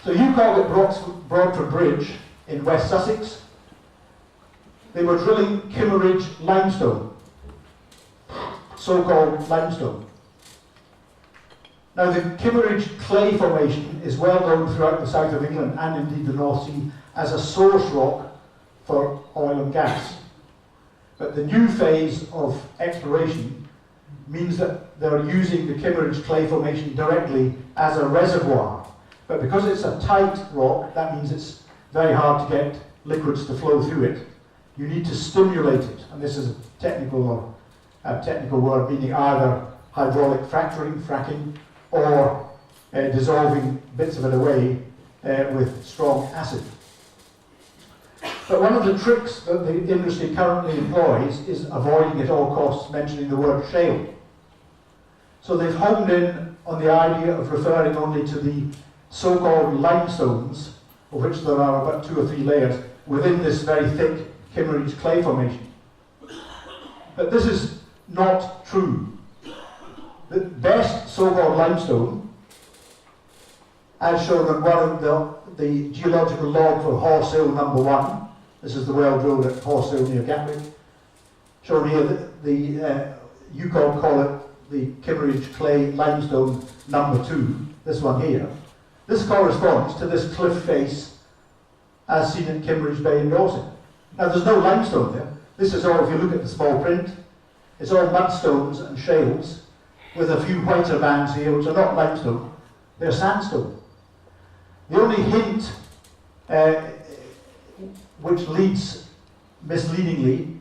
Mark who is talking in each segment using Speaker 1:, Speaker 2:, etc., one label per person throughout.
Speaker 1: So UKOG at Broadford Bridge in West Sussex, they were drilling Kimmeridge limestone, so-called limestone. Now the Kimmeridge clay formation is well known throughout the south of England and indeed the North Sea as a source rock for oil and gas. But the new phase of exploration means that they're using the Kimmeridge clay formation directly as a reservoir. But because it's a tight rock, that means it's very hard to get liquids to flow through it. You need to stimulate it, and this is a technical word meaning either hydraulic fracturing, or dissolving bits of it away with strong acid. But one of the tricks that the industry currently employs is avoiding at all costs mentioning the word shale. So they've honed in on the idea of referring only to the so-called limestones, of which there are about 2 or 3 layers, within this very thick Kimmeridge clay formation. But this is not true. The best so-called limestone, as shown on one of the geological log for wholesale number 1, this is the well drilled at wholesale near Gatwick, shown here, the UKOG call it the Kimmeridge clay limestone number 2, this one here. This corresponds to this cliff face as seen at Kimmeridge Bay in Dorset. Now there's no limestone there. This is all, if you look at the small print, it's all mudstones and shales with a few whiter bands here which are not limestone, they're sandstone. The only hint which leads misleadingly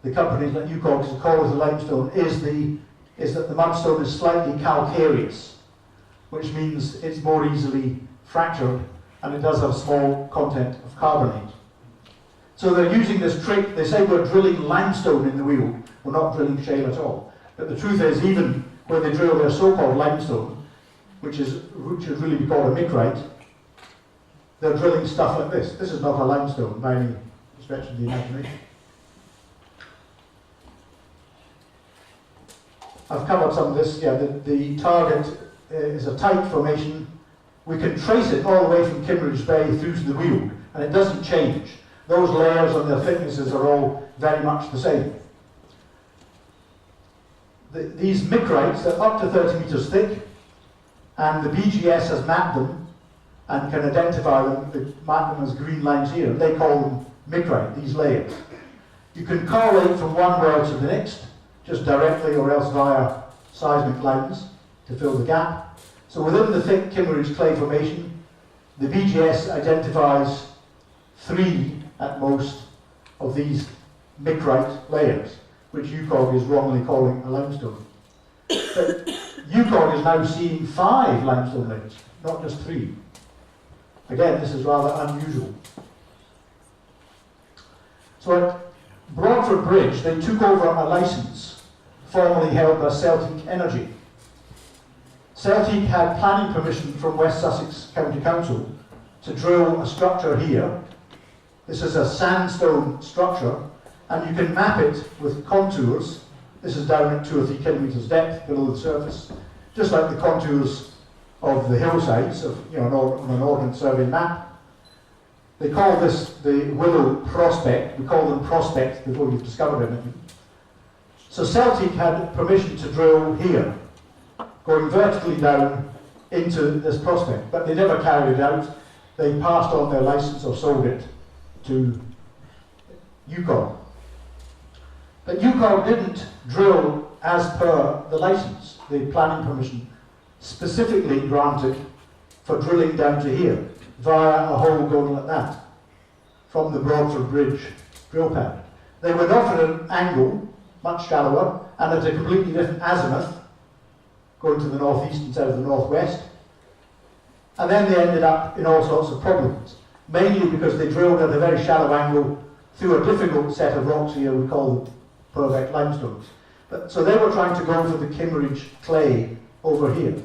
Speaker 1: the companies like UKOG to call it a limestone is that the mudstone is slightly calcareous, which means it's more easily fractured and it does have small content of carbonate. So they're using this trick. They say we're drilling limestone in the Weald. We're not drilling shale at all. But the truth is, even when they drill their so-called limestone, which should really be called a micrite, they're drilling stuff like this. This is not a limestone by any stretch of the imagination. I've covered some of this. Yeah, the target is a tight formation. We can trace it all the way from Kimmeridge Bay through to the Weald, and it doesn't change. Those layers and their thicknesses are all very much the same. These micrites are up to 30 metres thick, and the BGS has mapped them and can identify them. They mark them as green lines here, and they call them micrite, these layers. You can correlate from one well to the next, just directly or else via seismic lines to fill the gap. So within the thick Kimmeridge clay formation, the BGS identifies 3 at most of these micrite layers, which UKOG is wrongly calling a limestone. But UKOG is now seeing 5 limestone layers, not just 3. Again, this is rather unusual. So at Broadford Bridge, they took over a licence formerly held by Celtic Energy. Celtic had planning permission from West Sussex County Council to drill a structure here. This is a sandstone structure, and you can map it with contours. This is down at 2 or 3 kilometres depth below the surface, just like the contours of the hillsides of on an ordnance survey map. They call this the Willow Prospect. We call them prospects before you've discovered anything. So Celtic had permission to drill here, going vertically down into this prospect, but they never carried it out. They passed on their licence or sold it to UKOG. But UKOG didn't drill as per the licence, the planning permission specifically granted for drilling down to here, via a hole going like that, from the Broadford Bridge drill pad. They went off at an angle, much shallower, and at a completely different azimuth, going to the northeast instead of the northwest. And then they ended up in all sorts of problems, mainly because they drilled at a very shallow angle through a difficult set of rocks here we call them Purbeck limestones. So they were trying to go for the Kimmeridge clay over here.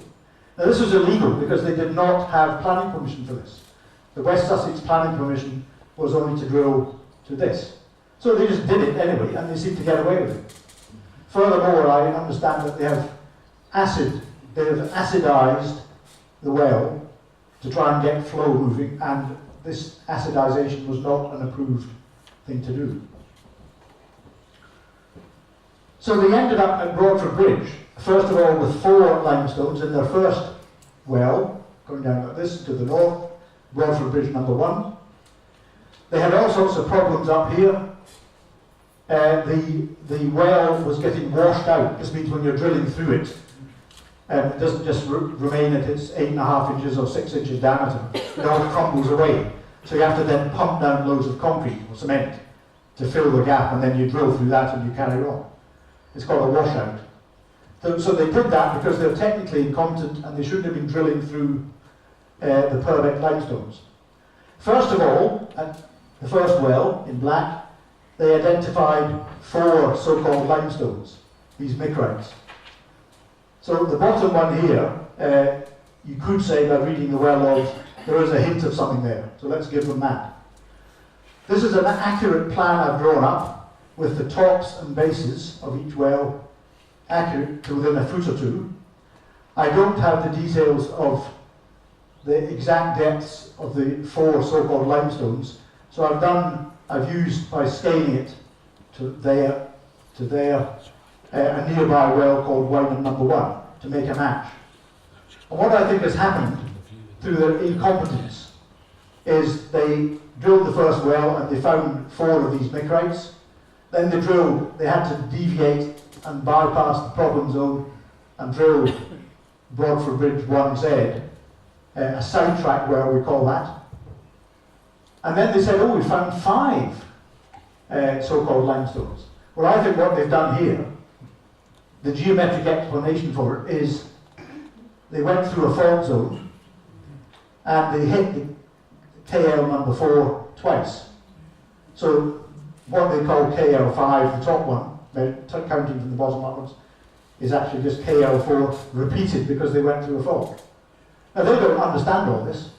Speaker 1: Now this was illegal because they did not have planning permission for this. The West Sussex planning permission was only to drill to this. So they just did it anyway, and they seemed to get away with it. Furthermore, I understand that they have acidized the well to try and get flow moving, and this acidization was not an approved thing to do. So they ended up at Broadford Bridge, first of all with 4 limestones in their first well, going down like this to the north, Broadford Bridge number 1. They had all sorts of problems up here. The well was getting washed out. This means when you're drilling through it, it doesn't just remain at its 8.5 inches or 6 inches diameter. It all crumbles away. So you have to then pump down loads of concrete or cement to fill the gap, and then you drill through that and you carry on. It's called a washout. So they did that because they're technically incompetent and they shouldn't have been drilling through the Purbeck limestones. First of all, at the first well in black, they identified 4 so-called limestones, these micrites. So the bottom one here, you could say by reading the well logs, there is a hint of something there. So let's give them that. This is an accurate plan I've drawn up with the tops and bases of each well accurate to within a foot or 2. I don't have the details of the exact depths of the 4 so-called limestones, so I've used by scaling it to there, a nearby well called Wyman number 1 to make a match. And what I think has happened through their incompetence is they drilled the first well and they found 4 of these micrites. Then they had to deviate and bypass the problem zone and drill Broadford Bridge 1Z, a sidetrack well we call that. And then they said, oh, we found 5 so-called limestones. Well, I think what they've done here, the geometric explanation for it is they went through a fault zone and they hit the KL number 4 twice. So what they call KL5, the top one, counting from the bottom upwards, is actually just KL4 repeated because they went through a fault. Now they don't understand all this.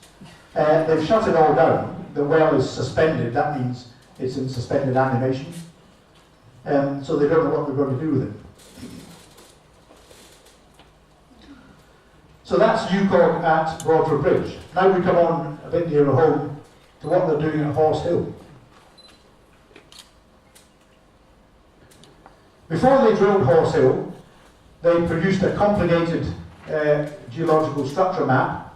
Speaker 1: They've shut it all down. The well is suspended, that means it's in suspended animation. So they don't know what they're going to do with it. So that's UKOG at Broadford Bridge. Now we come on a bit nearer home to what they're doing at Horse Hill. Before they drilled Horse Hill, they produced a complicated geological structure map.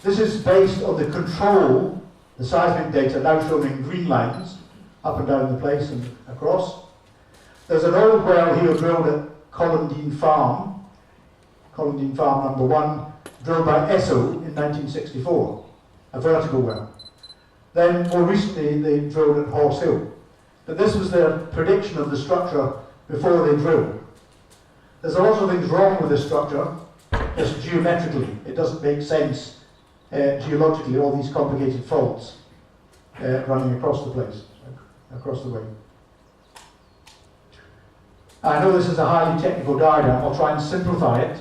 Speaker 1: This is based on the control, the seismic data now shown in green lines, up and down the place and across. There's an old well here drilled at Colindine Farm number 1, drilled by Esso in 1964, a vertical well. Then more recently they drilled at Horse Hill. But this was their prediction of the structure before they drilled. There's a lot of things wrong with this structure, just geometrically. It doesn't make sense geologically, all these complicated faults running across the place, across the way. I know this is a highly technical diagram, I'll try and simplify it.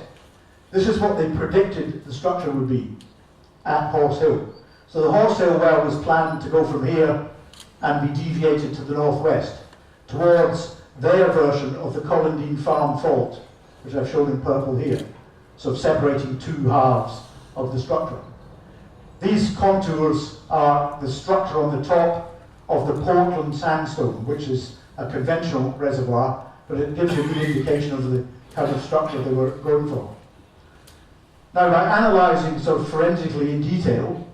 Speaker 1: This is what they predicted the structure would be at Horse Hill. So the Horse Hill well was planned to go from here and be deviated to the northwest towards their version of the Colindine Farm fault, which I've shown in purple here, so separating 2 halves of the structure. These contours are the structure on the top of the Portland sandstone, which is a conventional reservoir, but it gives you a good indication of the kind of structure they were going for. Now, by analysing sort of forensically in detail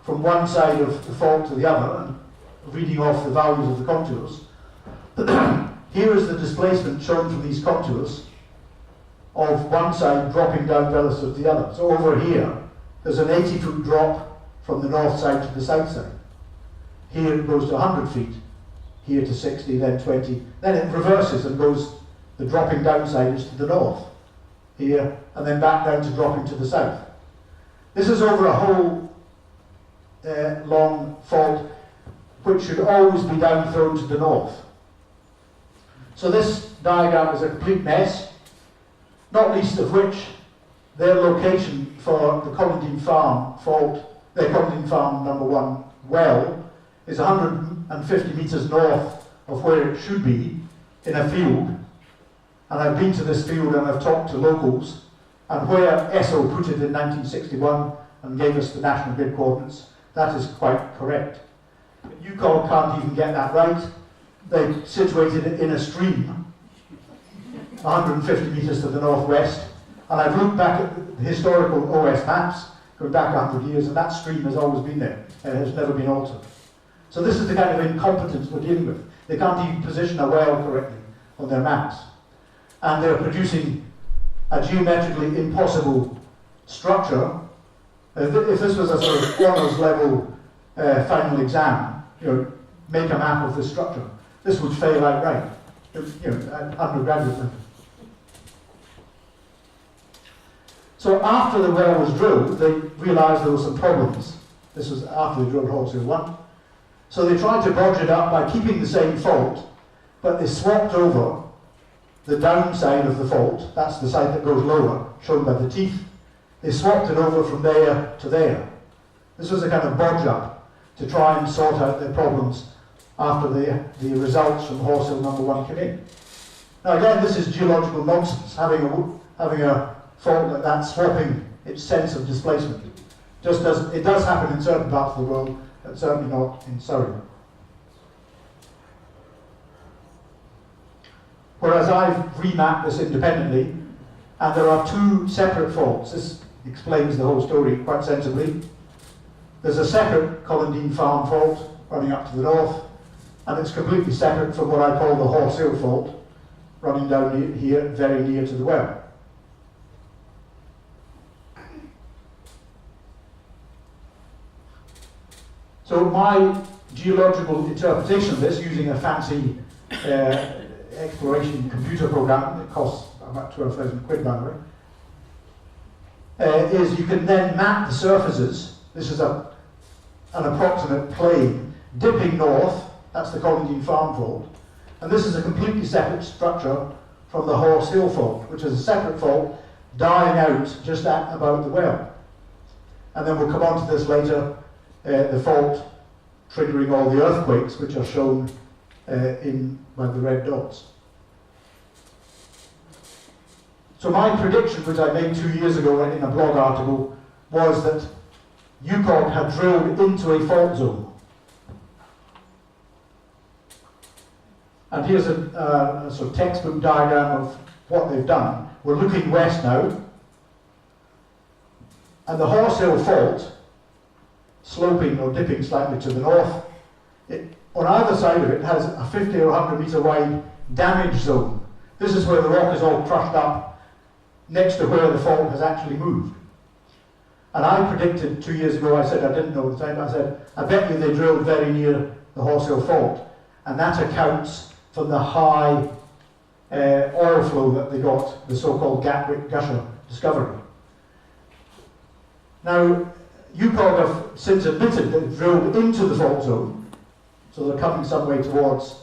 Speaker 1: from one side of the fault to the other and reading off the values of the contours, here is the displacement shown from these contours of one side dropping down relative to the other. So over here, there's an 80-foot drop from the north side to the south side. Here it goes to 100 feet, here to 60, then 20. Then it reverses and goes, the dropping down side is to the north, here, and then back down to dropping to the south. This is over a whole long fault, which should always be down thrown to the north. So this diagram is a complete mess, not least of which their location for the Colindine Farm fault, the Colindine Farm number 1 well, is 150 metres north of where it should be in a field. And I've been to this field and I've talked to locals, and where Esso put it in 1961, and gave us the national grid coordinates. That is quite correct. But UKOG can't even get that right. They've situated it in a stream, 150 metres to the northwest, and I've looked back at the historical OS maps, going back 100 years, and that stream has always been there, and has never been altered. So this is the kind of incompetence we're dealing with. They can't even position a well correctly on their maps. And they're producing a geometrically impossible structure. If this was a sort of honours level final exam, make a map of this structure, this would fail outright, at undergraduate level. So after the well was drilled, they realised there were some problems. This was after they drilled wholesale 1. So they tried to bodge it up by keeping the same fault, but they swapped over the downside of the fault, that's the side that goes lower, shown by the teeth. They swapped it over from there to there. This was a kind of bodge up to try and sort out their problems after the results from wholesale number 1 came in. Now again, this is geological nonsense, having a fault like that swapping its sense of displacement. It does happen in certain parts of the world, but certainly not in Surrey. Whereas I've remapped this independently, and there are 2 separate faults. This explains the whole story quite sensibly. There's a separate Colindine Farm fault running up to the north, and it's completely separate from what I call the wholesale fault, running down here, very near to the well. So my geological interpretation of this, using a fancy exploration computer program that costs about 12,000 quid, by the way, is you can then map the surfaces. This is an approximate plane dipping north. That's the Colindine Farm fault. And this is a completely separate structure from the Horse Hill fault, which is a separate fault dying out just at about the well. And then we'll come on to this later, the fault triggering all the earthquakes, which are shown by the red dots. So my prediction, which I made 2 years ago in a blog article, was that UKOG had drilled into a fault zone. And here's a sort of textbook diagram of what they've done. We're looking west now, and the Horse Hill fault, sloping or dipping slightly to the north, on either side of it has a 50 or 100 metre wide damage zone. This is where the rock is all crushed up next to where the fault has actually moved. And I predicted 2 years ago, I said, I didn't know at the time, I said, I bet you they drilled very near the Horse Hill fault, and that accounts for the high oil flow that they got, the so-called Gatwick Gusher discovery. Now, UKOG have since admitted they've drilled into the fault zone, so they're coming some way towards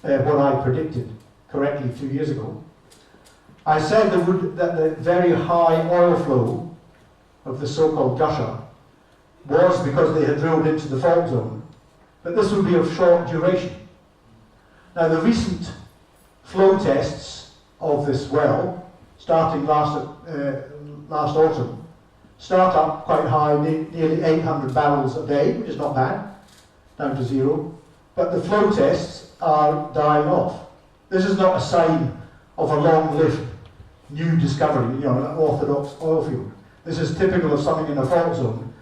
Speaker 1: what I predicted correctly 2 years ago. I said that the very high oil flow of the so-called gusher was because they had drilled into the fault zone, but this would be of short duration. Now, the recent flow tests of this well, starting last autumn, start up quite high, nearly 800 barrels a day, which is not bad, down to 0, but the flow tests are dying off. This is not a sign of a long-lived new discovery, an orthodox oil field. This is typical of something in a fault zone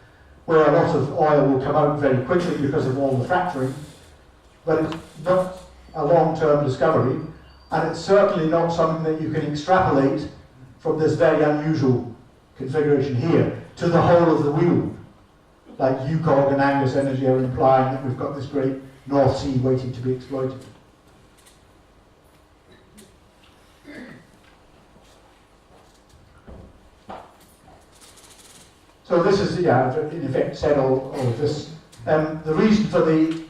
Speaker 1: where a lot of oil will come out very quickly because of all the fracturing, but it's not a long-term discovery, and it's certainly not something that you can extrapolate from this very unusual configuration here to the whole of the wheel, like UKOG and Angus Energy are implying that we've got this great North Sea waiting to be exploited. So this is, I've in effect said all of this. The reason for the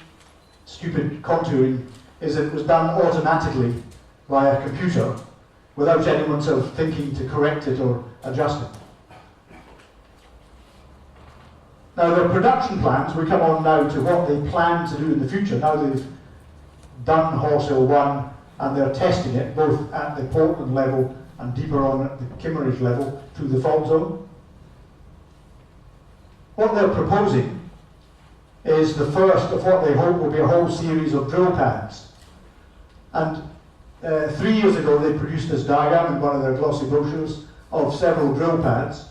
Speaker 1: stupid contouring is that it was done automatically by a computer without anyone sort of thinking to correct it or adjust it. Now, the production plans, we come on now to what they plan to do in the future. Now they've done Horse Hill 1 and they're testing it both at the Portland level and deeper on at the Kimmeridge level through the fault zone. what they're proposing is the first of what they hope will be a whole series of drill pads. And 3 years ago they produced this diagram in one of their glossy brochures of several drill pads,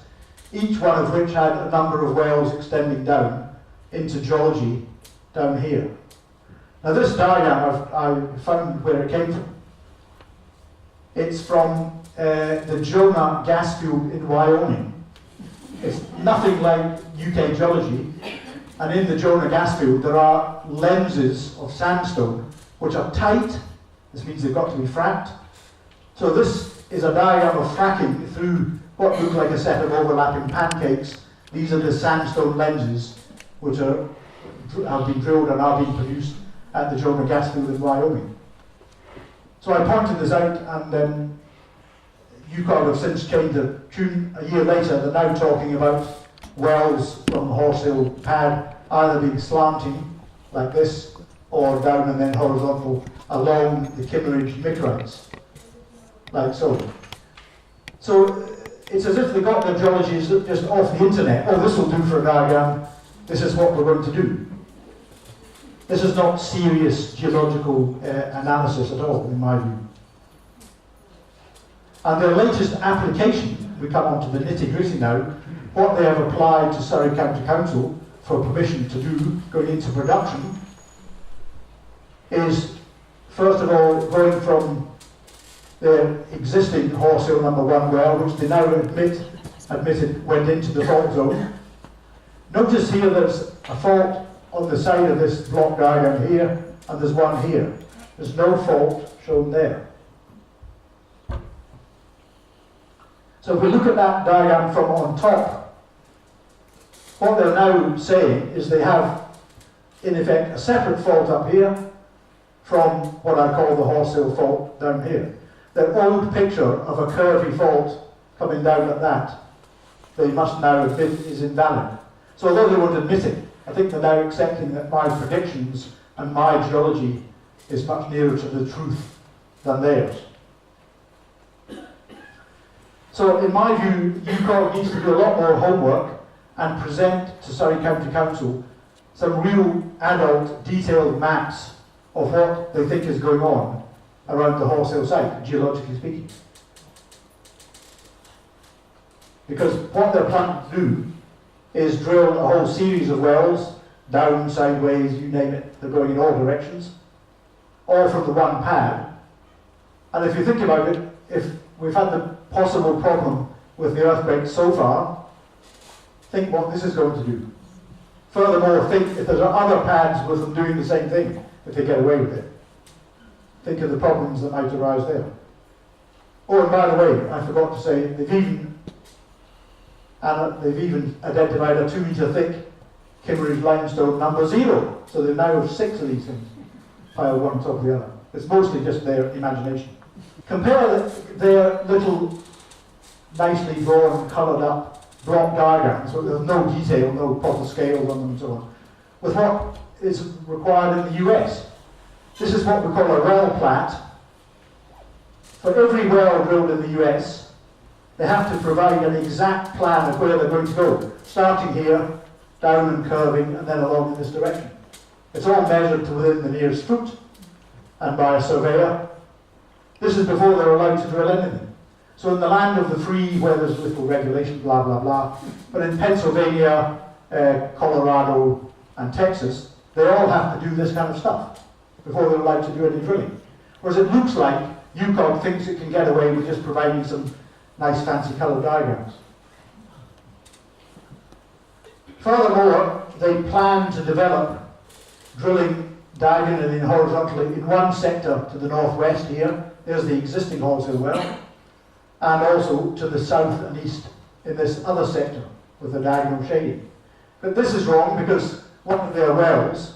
Speaker 1: each one of which had a number of wells extending down into geology down here. Now this diagram I found where it came from. It's from the Jonah gas field in Wyoming. It's nothing like UK geology, and in the Jonah gas field there are lenses of sandstone which are tight. This means they've got to be fracked. So this is a diagram of fracking through what look like a set of overlapping pancakes. These are the sandstone lenses which have been drilled and are being produced at the Jonah gas field in Wyoming. So I pointed this out, and UKOG have since changed their tune. A year later, they're now talking about wells from the wholesale pad either being slanting, like this, or down and then horizontal along the Kimmeridge micrites, like so. So it's as if they got their geologies just off the internet. Oh, this will do for a diagram. This is what we're going to do. This is not serious geological analysis at all, in my view. And their latest application, we come on to the nitty-gritty now, what they have applied to Surrey County Council for permission to do going into production is, first of all, going from their existing wholesale number 1 well, which they now admitted went into the fault zone. Notice here there's a fault on the side of this block diagram here, and there's one here. There's no fault shown there. So if we look at that diagram from on top, what they're now saying is they have, in effect, a separate fault up here from what I call the wholesale fault down here. Their old picture of a curvy fault coming down at that, they must now admit is invalid. So although they won't admit it, I think they're now accepting that my predictions and my geology is much nearer to the truth than theirs. So in my view, UKOG needs to do a lot more homework and present to Surrey County Council some real adult, detailed maps of what they think is going on around the wholesale site, geologically speaking. Because what they're planning to do is drill a whole series of wells, down, sideways, you name it, they're going in all directions, all from the one pad. And if you think about it, if we've had the possible problem with the earthquake so far, think what this is going to do. Furthermore, think if there are other pads with them doing the same thing, if they get away with it. Think of the problems that might arise there. Oh, and by the way, I forgot to say, they've even identified a 2-metre thick Kimmeridge limestone number 0. So they now have 6 of these things piled one on top of the other. It's mostly just their imagination. Compare their little nicely drawn, coloured up block diagrams, so there's no detail, no proper scales on them and so on, with what is required in the US. This is what we call a well plat. For every well drilled in the US, they have to provide an exact plan of where they're going to go, starting here, down and curving, and then along in this direction. It's all measured to within the nearest foot, and by a surveyor. This is before they're allowed to drill anything. So in the land of the free, where there's little regulation, blah, blah, blah, but in Pennsylvania, Colorado, and Texas, they all have to do this kind of stuff before they're allowed to do any drilling. Whereas it looks like UKOG thinks it can get away with just providing some nice fancy coloured diagrams. Furthermore, they plan to develop drilling diagonally and horizontally in one sector to the northwest here. There's the existing wholesale well, and also to the south and east in this other sector with the diagonal shading. But this is wrong because one of their wells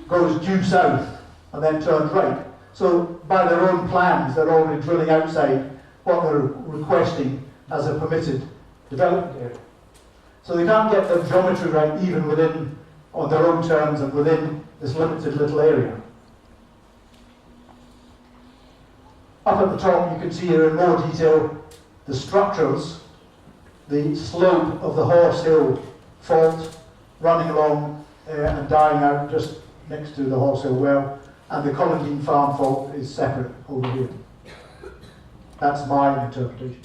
Speaker 1: goes due south and then turns right. So by their own plans, they're already drilling outside what they're requesting as a permitted development area. So they can't get the geometry right even within, on their own terms and within this limited little area. Up at the top you can see here in more detail the structures, the slope of the Horse Hill fault running along and dying out just next to the wholesale well, and the Culloden farm fault is separate over here. That's my interpretation.